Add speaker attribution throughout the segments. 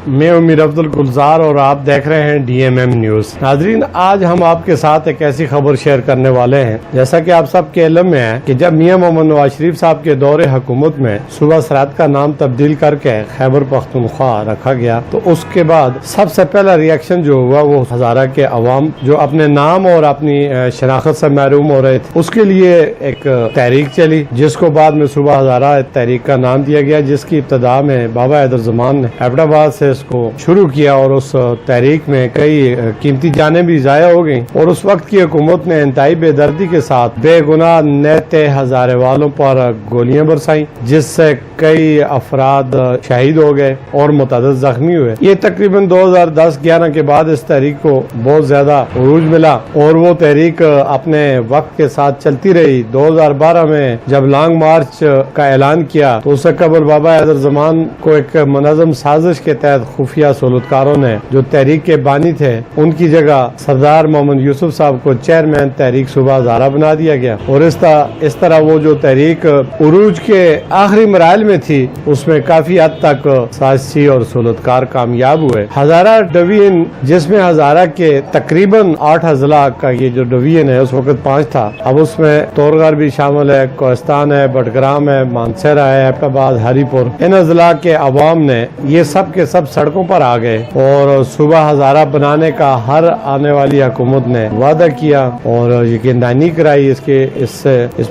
Speaker 1: میں امیر عبد الگلزار اور آپ دیکھ رہے ہیں ڈی ایم ایم نیوز۔ ناظرین، آج ہم آپ کے ساتھ ایک ایسی خبر شیئر کرنے والے ہیں جیسا کہ آپ سب کے علم میں ہے کہ جب میاں محمد نواز شریف صاحب کے دور حکومت میں صوبہ سرحد کا نام تبدیل کر کے خیبر پختونخوا رکھا گیا تو اس کے بعد سب سے پہلا ریئیکشن جو ہوا وہ ہزارہ کے عوام جو اپنے نام اور اپنی شناخت سے محروم ہو رہے تھے، اس کے لیے ایک تحریک چلی جس کو بعد میں صوبہ ہزارہ تحریک کا نام دیا گیا، جس کی ابتدا میں بابا حیدر زمان نے ایبٹ آباد سے اس کو شروع کیا اور اس تحریک میں کئی قیمتی جانیں بھی ضائع ہو گئیں اور اس وقت کی حکومت نے انتہائی بے دردی کے ساتھ بے گناہ نیتے ہزارے والوں پر گولیاں برسائیں، جس سے کئی افراد شہید ہو گئے اور متعدد زخمی ہوئے۔ یہ تقریباً 2010-11 کے بعد اس تحریک کو بہت زیادہ عروج ملا اور وہ تحریک اپنے وقت کے ساتھ چلتی رہی۔ 2012 میں جب لانگ مارچ کا اعلان کیا تو اس سے قبل بابا حیدر زمان کو ایک منظم سازش کے تحت خفیہ سہولتکاروں نے جو تحریک کے بانی تھے ان کی جگہ سردار محمد یوسف صاحب کو چیئرمین تحریک صوبہ ہزارہ بنا دیا گیا اور اس طرح وہ جو تحریک عروج کے آخری مراحل میں تھی اس میں کافی حد تک سازشی اور سہولتکار کامیاب ہوئے۔ ہزارہ ڈویژن جس میں ہزارہ کے تقریباً 8 اضلاع کا یہ جو ڈویژن ہے اس وقت 5 تھا، اب اس میں تورغر بھی شامل ہے، کوہستان ہے، بٹگرام ہے، مانسہرہ ہے، ایبٹ آباد، ہری پور۔ ان اضلاع کے عوام نے یہ سب کے سب سڑکوں پر آ گئے اور صوبہ ہزارہ بنانے کا ہر آنے والی حکومت نے وعدہ کیا اور یقین دہانی کرائی، اس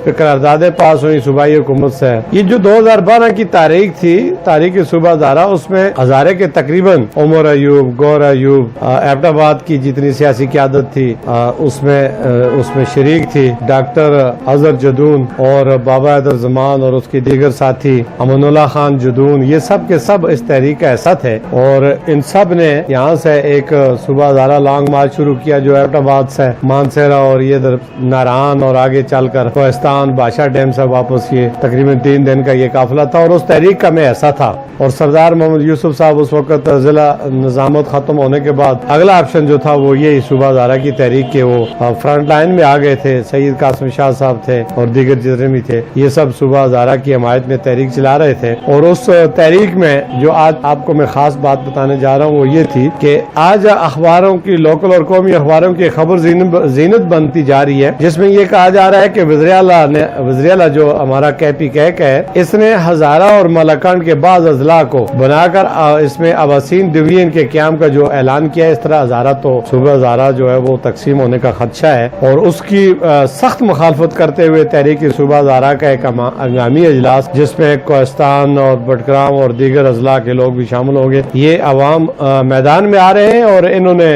Speaker 1: پہ قراردادیں پاس ہوئی صوبائی حکومت سے۔ یہ جو 2012 کی تاریخ تھی، تاریخ صوبہ ہزارہ، اس میں ہزارے کے تقریباً عمر ایوب، گور ایوب، ایبٹ آباد کی جتنی سیاسی قیادت تھی اس میں شریک تھی ڈاکٹر اظہر جدون اور بابا حیدر زمان اور اس کے دیگر ساتھی امان اللہ خان جدون، یہ سب کے سب اس تحریک کا حصہ تھے اور ان سب نے یہاں سے ایک صوبہ ہزارہ لانگ مارچ شروع کیا جو ایبٹ آباد سے مانسہرہ اور یہ ناران اور آگے چل کر کوہستان بادشاہ ڈیم سے واپس، یہ تقریباً 3 دن کا یہ قافلہ تھا اور اس تحریک کا میں حصہ تھا۔ اور سردار محمد یوسف صاحب اس وقت ضلع نظامت ختم ہونے کے بعد اگلا آپشن جو تھا وہ یہی صوبہ ہزارہ کی تحریک کے وہ فرنٹ لائن میں آ گئے تھے۔ سید قاسم شاہ صاحب تھے اور دیگر جتنے بھی تھے، یہ سب صوبہ ہزارہ کی حمایت میں تحریک چلا رہے تھے۔ اور اس تحریک میں جو آج آپ کو میں خاص بات بتانے جا رہا ہوں وہ یہ تھی کہ آج اخباروں کی، لوکل اور قومی اخباروں کی خبر زینت بنتی جا رہی ہے، جس میں یہ کہا جا رہا ہے کہ وزیر اعلیٰ جو ہمارا کیک ہے، اس نے ہزارہ اور ملاکنڈ کے بعض اضلاع کو بنا کر اس میں اباسین ڈویژن کے قیام کا جو اعلان کیا ہے۔ اس طرح ہزارہ تو صوبہ ہزارہ جو ہے وہ تقسیم ہونے کا خدشہ ہے اور اس کی سخت مخالفت کرتے ہوئے تحریک صوبہ ہزارہ کا ایک ہنگامی اجلاس جس میں کوہستان اور بٹگرام اور دیگر اضلاع کے لوگ بھی شامل ہوں گے، یہ عوام میدان میں آ رہے ہیں اور انہوں نے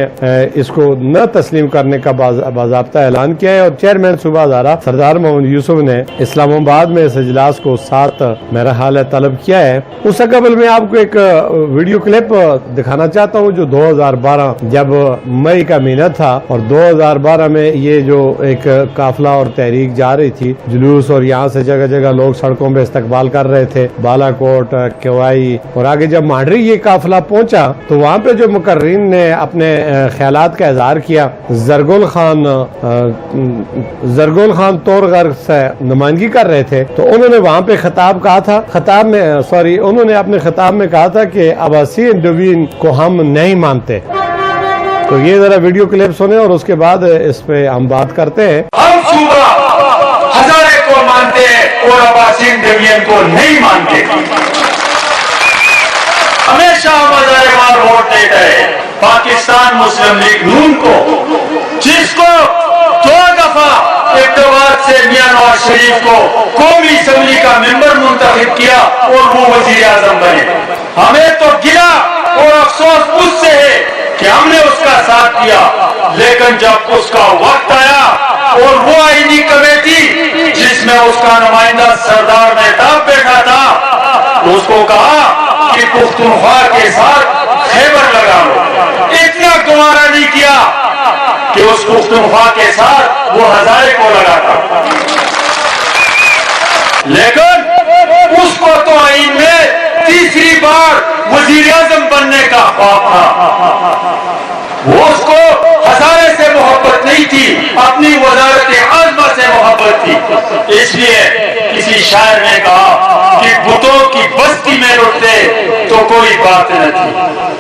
Speaker 1: اس کو نہ تسلیم کرنے کا باضابطہ اعلان کیا ہے اور چیئرمین صوبہ ہزارہ سردار محمد یوسف نے اسلام آباد میں اس اجلاس کو 7 میرا حال ہے طلب کیا ہے۔ اس سے قبل میں آپ کو ایک ویڈیو کلپ دکھانا چاہتا ہوں جو 2012 جب مئی کا مہینہ تھا اور 2012 میں یہ جو ایک قافلہ اور تحریک جا رہی تھی، جلوس، اور یہاں سے جگہ جگہ لوگ سڑکوں پہ استقبال کر رہے تھے، بالا کوٹ، کوائی اور آگے جب مانڈری یہ قافلہ پہنچا تو وہاں پہ جو مقررین نے اپنے خیالات کا اظہار کیا، زرگول خان تورغر سے نمائندگی کر رہے تھے تو انہوں نے وہاں پہ انہوں نے اپنے خطاب میں کہا تھا کہ اباسین ڈویژن کو ہم نہیں مانتے۔ تو یہ ذرا ویڈیو کلپ سنیں اور اس کے بعد اس پہ ہم بات کرتے ہیں۔
Speaker 2: ہم صوبہ ہزارے کو مانتے ہیں اور اباسین ڈویژن کو نہیں مانتے۔ ہمیشہ ہم ہزارے بار ووٹ دے گئے پاکستان مسلم لیگ نون کو، جس کو 2 دفعہ اقتدار سے میاں نواز شریف کو قومی اسمبلی کا ممبر منتخب کیا اور وہ وزیر اعظم بنے۔ ہمیں تو گلا اور افسوس اس سے ہے کہ ہم نے اس کا ساتھ دیا، لیکن جب اس کا وقت آیا اور وہ آئینی کمیٹی جس میں اس کا نمائندہ سردار مہتاب بیٹھا تھا، تو اس کو کہا کہ پختونخوا کے ساتھ خیبر لگا لو، اتنا گوارا نہیں کیا کہ اس پختونخوا کے ساتھ وہ ہزارے کو لگا تھا، لیکن اس کو تو آئین میں تیسری بار وزیر اعظم بننے کا خواب تھا، وہ اس کو ہزارے سے محبت نہیں تھی، اپنی وزارت عظمہ سے محبت بستی. اس لیے کسی شاعر نے کہا کہ بتوں کی بستی میں لٹتے تو کوئی بات نہ تھی,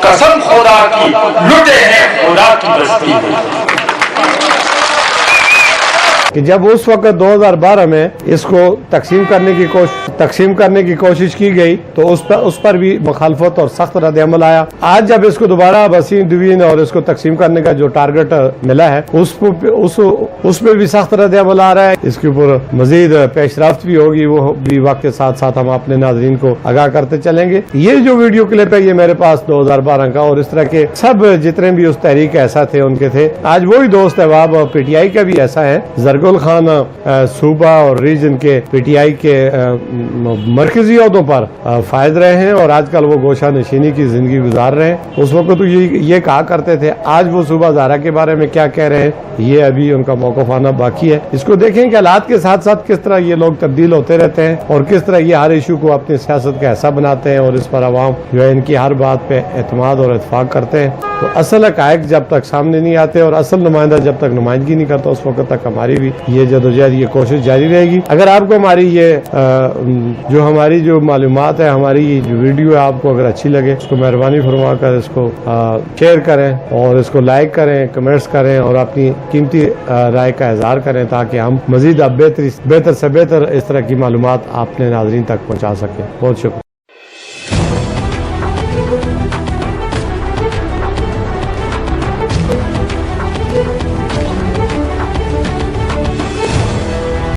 Speaker 2: قسم خدا کی لٹے ہیں خدا کی بستی میں.
Speaker 1: کہ جب اس وقت 2012 میں اس کو تقسیم کرنے کی کوشش کی گئی تو اس پر بھی مخالفت اور سخت رد عمل آیا. آج جب اس کو دوبارہ وسیم ڈویژن اور اس کو تقسیم کرنے کا جو ٹارگٹ ملا ہے اس پہ بھی سخت رد عمل آ رہا ہے. اس کے اوپر مزید پیش رفت بھی ہوگی, وہ بھی وقت کے ساتھ ساتھ ہم اپنے ناظرین کو آگاہ کرتے چلیں گے. یہ جو ویڈیو کلپ ہے یہ میرے پاس 2012 کا, اور اس طرح کے سب جتنے بھی اس تحریک ایسا تھے ان کے تھے. آج وہی دوست احباب پی ٹی آئی کا بھی ایسا ہے. زرگل خان صوبہ اور ریجن کے پی ٹی آئی کے مرکزی عہدوں پر فائز رہے ہیں اور آج کل وہ گوشہ نشینی کی زندگی گزار رہے ہیں. اس وقت تو یہ کہا کرتے تھے, آج وہ صوبہ زارہ کے بارے میں کیا کہہ رہے ہیں یہ ابھی ان کا موقف آنا باقی ہے. اس کو دیکھیں کہ حالات کے ساتھ ساتھ کس طرح یہ لوگ تبدیل ہوتے رہتے ہیں اور کس طرح یہ ہر ایشو کو اپنی سیاست کا حصہ بناتے ہیں اور اس پر عوام جو ہے ان کی ہر بات پہ اعتماد اور اتفاق کرتے ہیں. تو اصل حقائق جب تک سامنے نہیں آتے اور اصل نمائندہ جب تک نمائندگی نہیں کرتا اس وقت تک ہماری بھی یہ جدوجہد یہ کوشش جاری رہے گی. اگر آپ کو ہماری جو معلومات ہے, ہماری جو ویڈیو ہے آپ کو اگر اچھی لگے اس کو مہربانی فرما کر اس کو شیئر کریں اور اس کو لائک کریں, کمنٹس کریں اور اپنی قیمتی رائے کا اظہار کریں تاکہ ہم مزید اب بہتر سے بہتر اس طرح کی معلومات اپنے ناظرین تک پہنچا سکیں. بہت شکریہ.